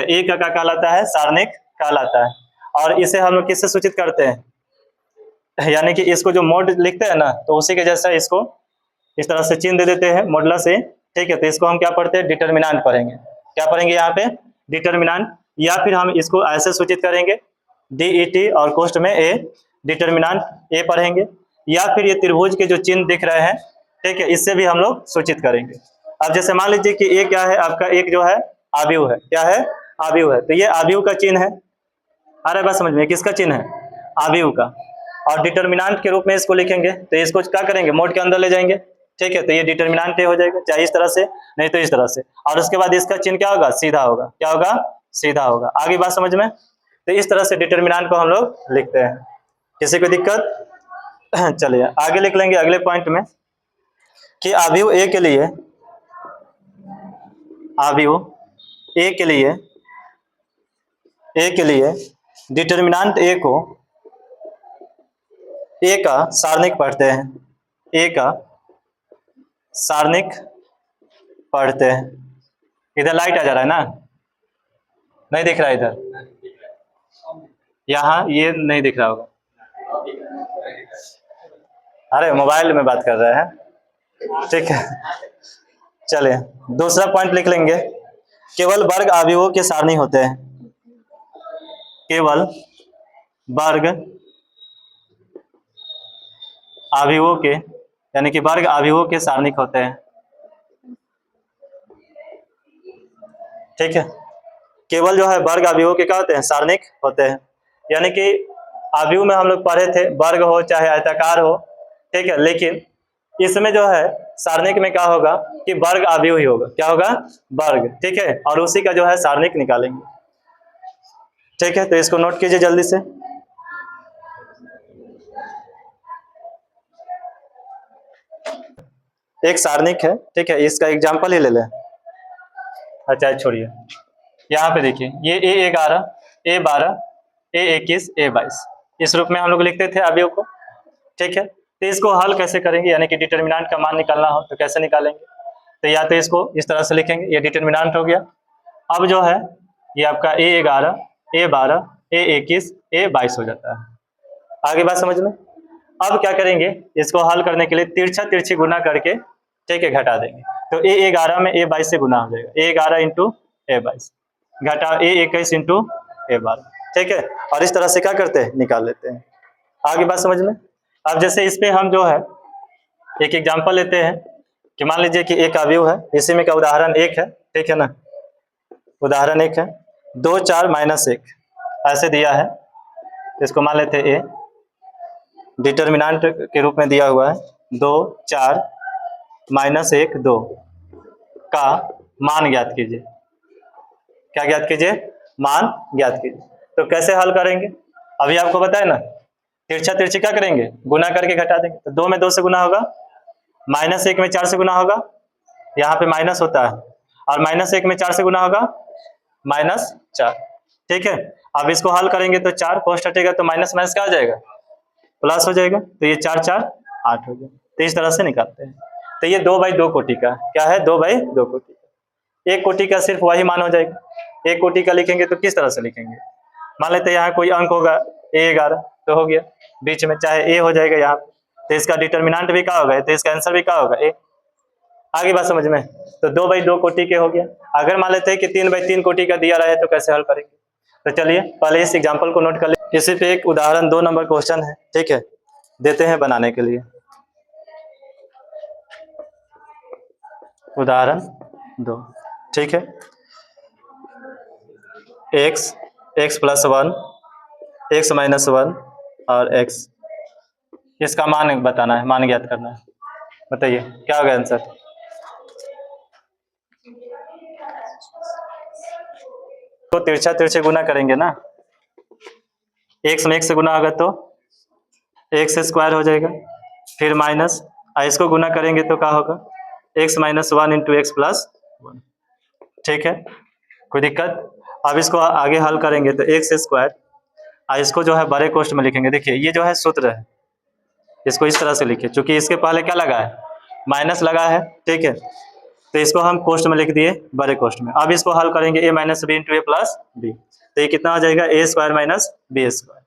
ए का क्या कहलाता है, सारणिक कहलाता है। और इसे हम लोग किससे सूचित करते हैं, यानी कि इसको जो मोड लिखते हैं ना, तो उसी के जैसा इसको इस तरह से चिन्ह दे देते हैं मॉडुलस ए। ठीक है, तो इसको हम क्या पढ़ते हैं, डिटर्मिनेंट पढ़ेंगे। क्या पढ़ेंगे यहाँ पे, डिटर्मिनेंट। या फिर हम इसको ऐसे सूचित करेंगे DET और कोष्ठ में ए, डिटर्मिनेंट ए पढ़ेंगे। या फिर ये त्रिभुज के जो चिन्ह दिख रहे हैं, ठीक है, इससे भी हम लोग सूचित करेंगे। अब जैसे मान लीजिए कि ए क्या है आपका, एक जो है आव्यूह है, क्या है, आव्यूह है। तो ये आव्यूह का चिन्ह है, आ रहा है बात समझ में, किसका चिन्ह है, आव्यूह का। और डिटर्मिनेंट के रूप में इसको लिखेंगे, तो इसको क्या करेंगे, मोड के अंदर ले जाएंगे। ठीक है, तो ये डिटर्मिनेंट हो जाएगा, चाहे इस तरह से नहीं तो इस तरह से। और उसके बाद इसका चिन्ह क्या होगा, सीधा होगा। क्या होगा, सीधा होगा। आगे बात समझ में। तो इस तरह से डिटर्मिनेंट को हम लोग लिखते हैं। किसी को दिक्कत, चलिए आगे लिख लेंगे अगले पॉइंट में कि आव्यूह ए के लिए, आव्यूह ए के लिए डिटर्मिनेंट ए को ए का सारणिक पढ़ते हैं, ए का सारणिक पढ़ते हैं। इधर लाइट आ जा रहा है ना, नहीं दिख रहा है इधर, यहाँ ये नहीं दिख रहा होगा। अरे मोबाइल में बात कर रहे हैं, ठीक है। चलिए दूसरा पॉइंट लिख लेंगे, केवल वर्ग आव्यूहों के सारणी होते हैं, केवल वर्ग आव्यूहों के, यानी कि वर्ग आव्यूहों के सारणिक होते हैं। ठीक है, केवल जो है वर्ग आव्यूहों के क्या होते हैं, सारणिक होते हैं। यानी कि आव्यूह में हम लोग पढ़े थे वर्ग हो चाहे आयताकार हो, ठीक है, लेकिन इसमें जो है सारणिक में क्या होगा कि वर्ग आव्यूह ही होगा। क्या होगा, वर्ग। ठीक है, और उसी का जो है सारणिक निकालेंगे। ठीक है, तो इसको नोट कीजिए जल्दी से। एक सारणिक है, ठीक है, इसका एग्जांपल ही ले लें। अच्छा छोड़िए, यहाँ पे देखिए ये A11, A12, A21, A22 इस रूप में हम लोग लिखते थे आव्यूह को। ठीक है, तो इसको हल कैसे करेंगे, यानी कि डिटर्मिनेंट का मान निकालना हो तो कैसे निकालेंगे। तो या तो इसको इस तरह से लिखेंगे, ये डिटर्मिनेंट हो गया। अब जो है ये आपका A11, A12, A21, A22 हो जाता है। आगे बात समझ में। अब क्या करेंगे, इसको हल करने के लिए तिरछा तिरछी गुना करके, ठीक है, घटा देंगे। तो A11 में A22 से गुना हो जाएगा, A11 इंटू A22 घटा A21 इंटू A12। ठीक है, और इस तरह से क्या करते हैं, निकाल लेते हैं। आगे बात समझ में। अब जैसे इस पे हम जो है एक एग्जांपल लेते हैं कि मान लीजिए कि एक आव्यूह है, इसी में का उदाहरण 1 है, ठीक है ना, उदाहरण 1 है 2, 4, -1 ऐसे दिया है। इसको मान लेते हैं A, डिटर्मिनेंट के रूप में दिया हुआ है 2, 4, -1, 2 का मान ज्ञात कीजिए। क्या ज्ञात कीजिए, मान ज्ञात कीजिए। तो कैसे हल करेंगे, अभी आपको बताया ना, तिरछा तिरछी क्या करेंगे, गुना करके घटा देंगे। तो 2 में 2 से गुना होगा, -1 में 4 से गुना होगा, यहाँ पे माइनस होता है, और -1 में 4 से गुना होगा, -4। ठीक है, अब इसको हल करेंगे तो 4 कोष्ठ हटेगा तो माइनस माइनस क्या हो जाएगा, प्लस हो जाएगा। तो ये 4, 4, 8 हो गया। तो इस तरह से निकालते हैं। तो ये 2/2 कोटि का, क्या है, 2/2 कोटि का। 1 कोटि का सिर्फ वही मान हो जाएगा। 1 कोटि का लिखेंगे तो किस तरह से लिखेंगे, मान लेते हैं यहाँ कोई अंक होगा A11 तो हो गया, बीच में चाहे A हो जाएगा यहाँ, तो इसका डिटर्मिनेंट भी क्या होगा, तो इसका आंसर भी क्या होगा, A। आगे बात समझ में। तो 2/2 कोटि के हो गया। अगर मान लेते हैं कि 3/3 कोटि का दिया रहे तो कैसे हल करेंगे। तो चलिए पहले इस एग्जाम्पल को नोट कर ले। इसी पे एक उदाहरण 2 नंबर क्वेश्चन है, ठीक है, देते हैं बनाने के लिए। उदाहरण 2, ठीक है, x, x + 1, x - 1 और x, इसका मान बताना है, मान ज्ञात करना है। बताइए क्या होगा आंसर। तो तिरछा तिरछे गुना करेंगे ना, x में 1 से गुना होगा तो x² हो जाएगा, फिर माइनस, इसको गुना करेंगे तो क्या होगा, x - 1 इंटू x + 1। ठीक है, कोई दिक्कत। अब इसको आगे हल करेंगे तो x², इसको जो है बड़े कोष्ठ में लिखेंगे। देखिए ये जो है सूत्र है, इसको इस तरह से लिखिए, क्योंकि इसके पहले क्या लगा है, माइनस लगा है। ठीक है, तो इसको हम कोष्ट में लिख दिए, बड़े कोष्ट में। अब इसको हल करेंगे a minus B into A plus B, तो ये कितना हो जाएगा A square minus B square.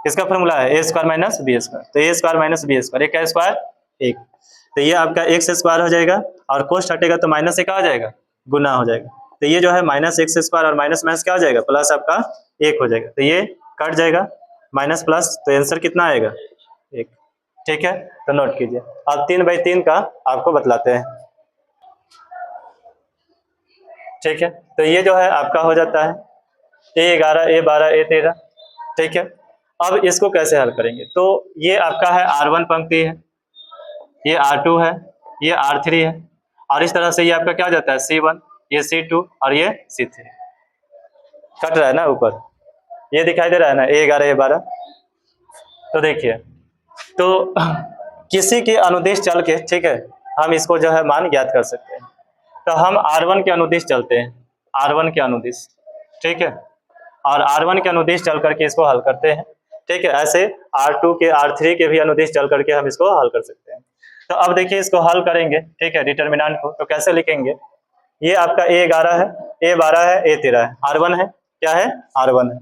किसका फॉर्मूला है A square minus B square, तो A square minus B square, एक का स्क्वायर एक, तो ये आपका एक्स स्क्वायर हो जाएगा और कोष्ट हटेगा तो माइनस से क्या हो जाएगा, गुना हो जाएगा। तो ये जो है माइनस एक्स स्क्वायर और माइनस माइनस क्या हो जाएगा, प्लस आपका एक हो जाएगा, तो ये कट जाएगा माइनस प्लस, तो आंसर कितना आएगा एक। ठीक है, तो नोट कीजिए। अब 3/3 का आपको बतलाते हैं। ठीक है, तो ये जो है आपका हो जाता है A11 A12 A13। ठीक है, अब इसको कैसे हल करेंगे, तो ये आपका है R1 पंक्ति है, ये R2 है, ये R3 है, और इस तरह से ये आपका क्या हो जाता है C1, ये C2 और ये C3। कट रहा है ना ऊपर, ये दिखाई दे रहा है ना A11 A12। तो देखिए, तो किसी की अनुदिश चल के, ठीक है, हम इसको जो है मान ज्ञात कर सकते हैं। तो हम R1 के अनुदिश चलते हैं, R1 के अनुदिश, ठीक है, और R1 के अनुदिश चल करके इसको हल करते हैं। ठीक है, ऐसे R2 के R3 के भी अनुदिश चल करके हम इसको हल कर सकते हैं। तो अब देखिए इसको हल करेंगे, ठीक है, डिटर्मिनेंट को, तो कैसे लिखेंगे, ये आपका A11 है, A12 है, A13 है, R1 है, क्या है R1 है।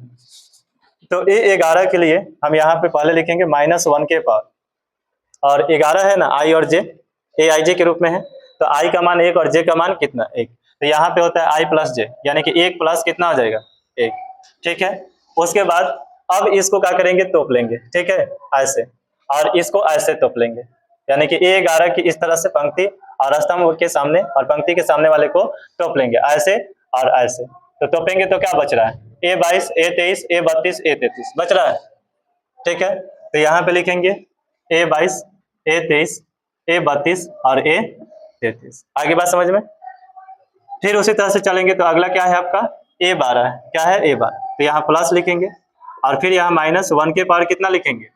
तो A11 के लिए हम यहाँ पे पहले लिखेंगे -1 के पावर, और 11 है ना I और J, Aij के रूप में है, तो I का मान 1 और J का मान कितना 1, तो यहाँ पे होता है I प्लस J, यानी कि 1 प्लस कितना हो जाएगा 1। ठीक है, उसके बाद अब इसको क्या करेंगे, तोप लेंगे, ठीक है, ऐसे, और इसको ऐसे तोप लेंगे, यानी कि A11 की इस तरह से पंक्ति और स्तंभ के सामने और पंक्ति के सामने वाले को तोप लेंगे ऐसे और ऐसे। तो तोपेंगे तो क्या बच रहा है, A22 A23 A32 A33 बच रहा है। ठीक है, तो यहाँ पे लिखेंगे A22 A23 A32 और A33। आगे बात समझ में। फिर उसी तरह से चलेंगे तो अगला क्या है आपका A12 है, क्या है A12, तो यहाँ प्लस लिखेंगे और फिर यहाँ -1 के पावर कितना लिखेंगे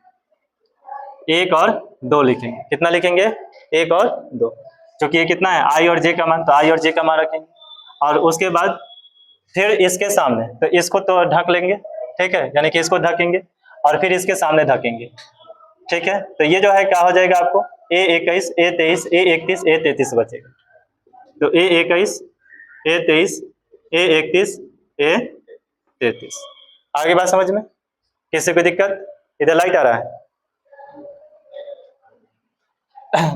1 और 2 लिखेंगे, कितना लिखेंगे 1 और 2, क्योंकि ये कितना है I और J का मान, तो I और J का मान रखेंगे। और उसके बाद फिर इसके सामने, तो इसको तो ढक लेंगे, ठीक है, यानी कि इसको ढकेंगे और फिर इसके सामने ढकेंगे। ठीक है, तो ये जो है क्या हो जाएगा आपको A21 A23 A31 A33 बचेगा, तो A21 A23 A31 A33। आगे बात समझ में, किसी को दिक्कत, इधर लाइट आ रहा है।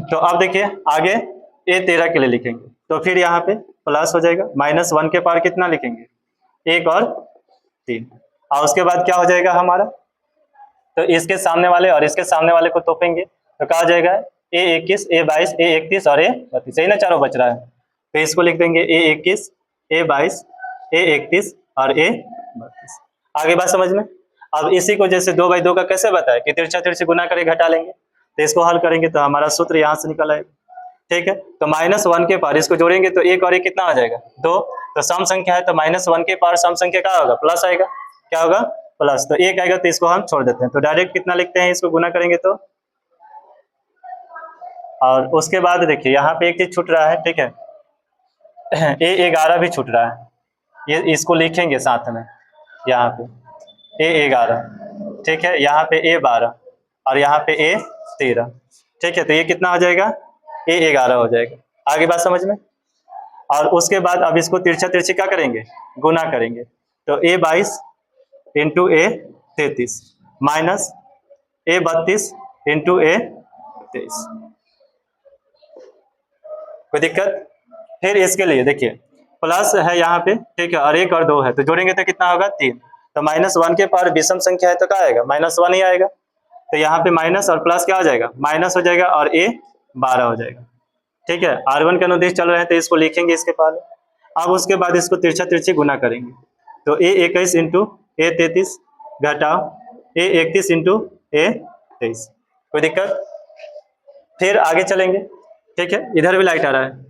तो अब देखिए आगे A13 के लिए लिखेंगे, तो फिर यहाँ पे प्लस हो जाएगा, -1 के पार कितना लिखेंगे 1 और 3, और उसके बाद क्या हो जाएगा हमारा, तो इसके सामने वाले और इसके सामने वाले को तोपेंगे, तो क्या हो जाएगा A21 A22 A31 और A32, सही ना, चारों बच रहा है, तो इसको लिख देंगे A21 A22 A31 और A32। आगे बात समझ में। अब इसी को जैसे 2/2 का कैसे बताया कि तिरछा तिरछी गुना करके घटा लेंगे, तो इसको हल करेंगे तो हमारा सूत्र यहाँ से निकल आएगा। ठीक है, तो -1 के पार इसको जोड़ेंगे तो 1 और 1 कितना आ जाएगा 2, तो सम संख्या है तो -1 के पार सम संख्या क्या होगा प्लस आएगा, क्या होगा प्लस, तो 1 आएगा तो इसको हम छोड़ देते हैं, तो डायरेक्ट कितना लिखते हैं इसको गुना करेंगे तो। और उसके बाद देखिए यहाँ पे एक चीज छूट रहा है, ठीक है, A11 भी छूट रहा है, ये इसको लिखेंगे साथ में, यहाँ पे A11, ठीक है, यहाँ पे A12 और यहाँ पे A13। ठीक है, तो ये कितना हो जाएगा A11 हो जाएगा। आगे बात समझ में। और उसके बाद अब इसको तिरछा तिरछी क्या करेंगे गुना करेंगे, तो A22 into A33 minus A32 into A23। कोई दिक्कत। फिर इसके लिए देखिए प्लस है यहाँ पे, ठीक है, और 1 और 2 है, तो जोड़ेंगे तो कितना होगा 3, तो -1 के पार विषम संख्या है तो क्या आएगा -1 ही आएगा, तो यहाँ पे माइनस और प्लस क्या हो जाएगा माइनस हो जाएगा और A12 हो जाएगा। ठीक है, R1 के अनुदिश चल रहे हैं तो इसको लिखेंगे इसके पहले। अब उसके बाद इसको तिरछा तिरछी गुना करेंगे, तो A21 इंटू A33 घटाओ A31 इंटू A23। कोई दिक्कत। फिर आगे चलेंगे, ठीक है, इधर भी लाइट आ रहा है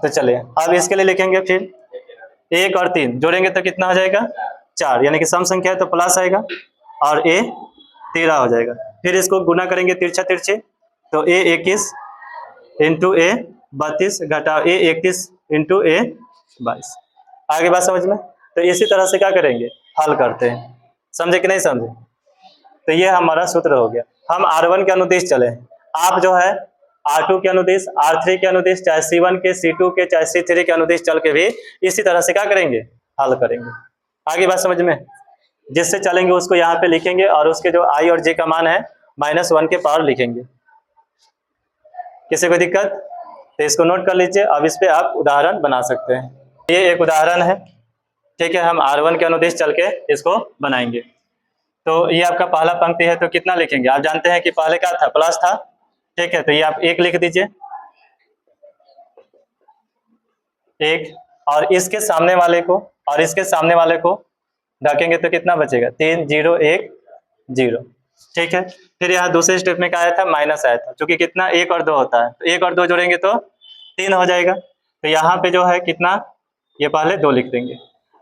तो चलिए अब इसके लिए लिखेंगे, फिर 1 और 3 जोड़ेंगे तो कितना हो जाएगा 4, यानी कि सम संख्या है तो प्लस आएगा और A13 हो जाएगा। फिर इसको गुना करेंगे तिरछा तिरछे, तो A21 इंटू A32 घटाओ A31 इंटू A22। आगे बात समझ में। तो इसी तरह से क्या करेंगे हल करते हैं, समझे कि नहीं समझे। तो ये हमारा सूत्र हो गया। हम R1 के अनुदिश चले, आप जो है R2 के अनुदिश, R3 के अनुदिश, चाहे C1 के, C2 के, चाहे C3 के अनुदिश चल के भी इसी तरह से क्या करेंगे, हल करेंगे। आगे बात समझ में, जिससे चलेंगे उसको यहाँ पे लिखेंगे और उसके जो I और J का मान है -1 के पावर लिखेंगे। किसी को दिक्कत तो इसको नोट कर लीजिए। अब इस पे आप उदाहरण बना सकते हैं। ये एक उदाहरण है, ठीक है। हम R1 के अनुदिश चल के इसको बनाएंगे। तो ये आपका पहला पंक्ति है, तो कितना लिखेंगे, आप जानते हैं कि पहले क्या था, प्लस था, ठीक है। तो ये आप 1 लिख दीजिए, 1, और इसके सामने वाले को और इसके सामने वाले को ढकेंगे तो कितना बचेगा, 3 0 1 0, ठीक है। फिर यहाँ दूसरे स्टेप में क्या आया था, माइनस आया था, क्योंकि कितना 1 और 2 होता है, तो 1 और 2 जोड़ेंगे तो 3 हो जाएगा। तो यहाँ पे जो है कितना, ये पहले 2 लिख देंगे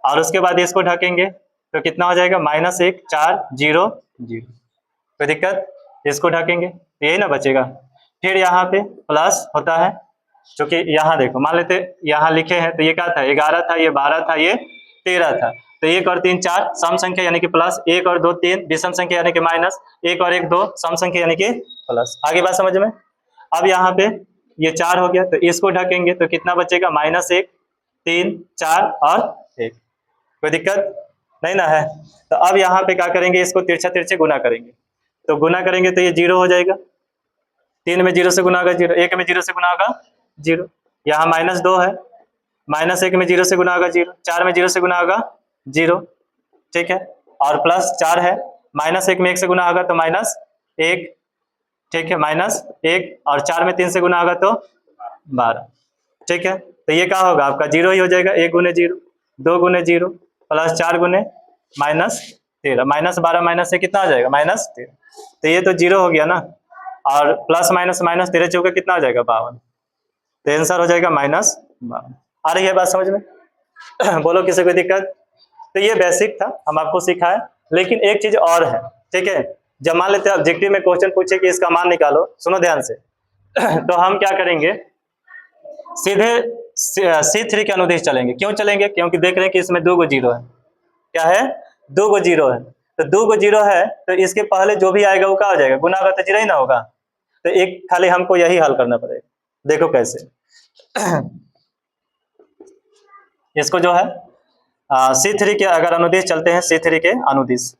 और उसके बाद इसको ढकेंगे तो कितना हो जाएगा, -1 4 0 0। कोई दिक्कत, इसको ढकेंगे तो यही ना बचेगा। फिर यहाँ पे प्लस होता है, क्योंकि यहाँ देखो, मान लेते यहाँ लिखे हैं तो ये क्या था, 11 था, ये 12 था, ये 13 था। तो 1 और 3 4 सम संख्या यानी कि प्लस, 1 और 2 3 विषम संख्या यानी कि माइनस, 1 और 1 2 सम संख्या यानी कि प्लस। आगे बात समझ में। अब यहाँ पे ये 4 हो गया, तो इसको ढकेंगे तो कितना बचेगा, -1 3 4 और 1। कोई दिक्कत नहीं ना है। तो अब यहाँ पे क्या करेंगे, इसको तिरछा तिरछे गुना करेंगे, तो गुना करेंगे तो ये 0 हो जाएगा, 3 में 0 से गुना होगा 0, 1 में 0 से गुना होगा 0, यहाँ -2 है, -1 में 0 से गुना होगा 0, 4 में 0 से गुना होगा 0, ठीक है। और +4 है, -1 में 1 से गुना होगा तो -1, ठीक है, -1, और 4 में 3 से गुना होगा तो 12, ठीक है। तो ये क्या होगा, आपका 0 ही हो जाएगा, 1 गुने 0 2 गुने 0 +4 गुने -13, -12 माइनस से कितना आ जाएगा, -13। तो ये तो 0 हो गया ना, और प्लस माइनस -13 चौके कितना हो जाएगा, 52। तो आंसर हो जाएगा -52। आ रही है बात समझ में? बोलो किसी को दिक्कत? तो ये बेसिक था, हम आपको सिखाए। लेकिन एक चीज और है, ठीक है। जब मान लेते हैं ऑब्जेक्टिव में क्वेश्चन पूछे कि इसका मान निकालो, सुनो ध्यान से। तो हम क्या करेंगे, सीधे C3 के अनुदिश चलेंगे। क्यों चलेंगे, क्योंकि देख रहे हैं कि इसमें 2 गो 0 है। क्या है, 2 गो 0 है। तो 2 गो 0 है, तो इसके पहले जो भी आएगा वो क्या हो जाएगा, गुना होगा तो 0 ही ना होगा। तो एक खाली हमको यही हल करना पड़ेगा। देखो कैसे। इसको जो है C3 के अगर अनुदिश चलते हैं, C3 के अनुदिश,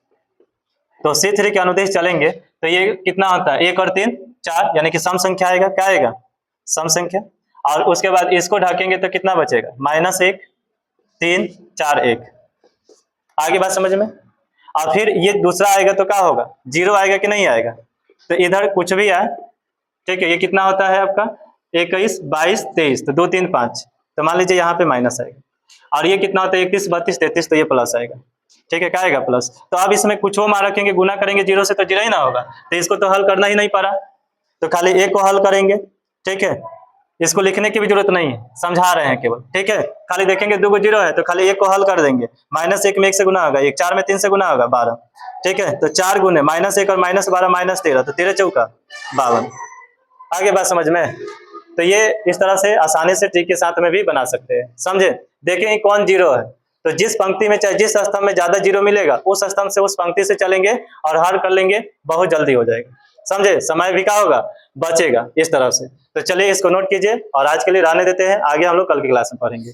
तो C3 के अनुदिश चलेंगे तो ये कितना होता है, 1 और 3 4, यानी कि सम संख्या आएगा। क्या आएगा, सम संख्या। और उसके बाद इसको ढकेंगे तो कितना बचेगा, -1 3 4 1। आगे बात समझ में। और फिर ये दूसरा आएगा तो क्या होगा, 0 आएगा कि नहीं आएगा। तो इधर कुछ भी आए, ठीक है। ये कितना होता है आपका, 21 22 23, तो 2 3 5, तो मान लीजिए यहाँ पे माइनस आएगा। और ये कितना होता है, 31 32 33, तो ये प्लस आएगा, ठीक है। क्या आएगा, प्लस। तो अब इसमें कुछ वो मान रखेंगे, गुना करेंगे 0 से तो 0 ही ना होगा। तो इसको तो हल करना ही नहीं पड़ा, तो खाली एक को हल करेंगे, ठीक है। इसको लिखने की भी जरूरत नहीं है, समझा रहे हैं केवल, ठीक है। खाली देखेंगे 2 को 0 है तो खाली एक को हल कर देंगे। -1 में 1 से गुना होगा 1, 4 में 3 से गुना होगा 12, ठीक है। तो 4 गुने -1 और -12 -13, तो 13 चौका 52। आगे बात समझ में। तो ये इस तरह से आसानी से ट्रिक के साथ में भी बना सकते हैं, समझे। देखें कौन 0 है, तो जिस पंक्ति में चाहे जिस स्तंभ में ज्यादा 0 मिलेगा उस स्तंभ से उस पंक्ति से चलेंगे और हल कर लेंगे, बहुत जल्दी हो जाएगा, समझे। समय भी क्या होगा, बचेगा इस तरह से। तो चलिए इसको नोट कीजिए और आज के लिए रहने देते हैं, आगे हम लोग कल की क्लास में पढ़ेंगे।